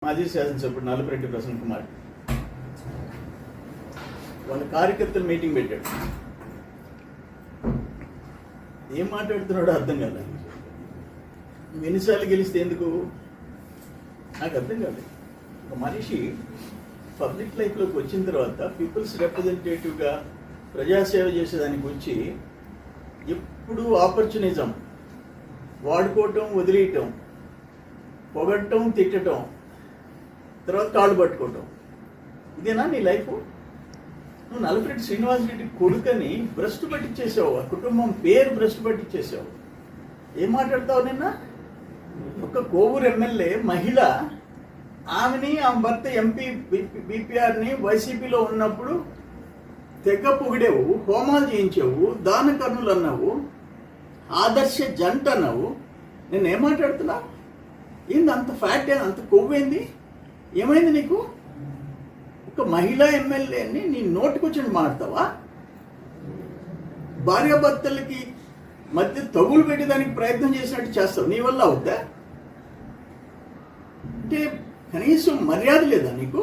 మాజీ శాసనసభ్యుడు నల్లపరెడ్డి ప్రసన్న కుమార్ వాళ్ళ కార్యకర్తలు మీటింగ్ పెట్టాడు. ఏం మాట్లాడుతున్నాడో అర్థం కాదు. నువ్వు ఎన్నిసార్లు గెలిస్తే ఎందుకు నాకు అర్థం కాదు. ఒక మనిషి పబ్లిక్ లైఫ్లోకి వచ్చిన తర్వాత పీపుల్స్ రిప్రజెంటేటివ్గా ప్రజాసేవ చేసేదానికి వచ్చి ఎప్పుడు ఆపర్చునిజం వాడుకోవటం, వదిలేయటం, పొగట్టం, తిట్టడం, తర్వాత కాళ్ళు పట్టుకోవటం, ఇదేనా నీ లైఫ్? నువ్వు నల్లపరెడ్డి శ్రీనివాసరెడ్డి కొడుకని భ్రష్టు పట్టించేసావు, ఆ కుటుంబం పేరు భ్రష్టు పట్టించేసావు. ఏం మాట్లాడతావు? నిన్న ఒక కోవూరు ఎమ్మెల్యే మహిళ, ఆమెని ఆమె భర్త ఎంపీ బీపీఆర్ని వైసీపీలో ఉన్నప్పుడు తెగ పొగిడేవు, హోమాలు చేయించావు, దాన కర్ణులు అన్నావు, ఆదర్శ జంట అన్నావు. నేను ఏం మాట్లాడుతున్నా? ఏంది అంత ఫ్యాట్, అంత కొవ్వేంది? ఏమైంది నీకు? ఒక మహిళా ఎమ్మెల్యేని నీ నోటికొచ్చి మాడతావా? భార్యాభర్తలకి మధ్య తగులు పెట్టేదానికి ప్రయత్నం చేసినట్టు చేస్తావు. నీ వల్ల అవుద్దా? అంటే కనీసం మర్యాద లేదా నీకు?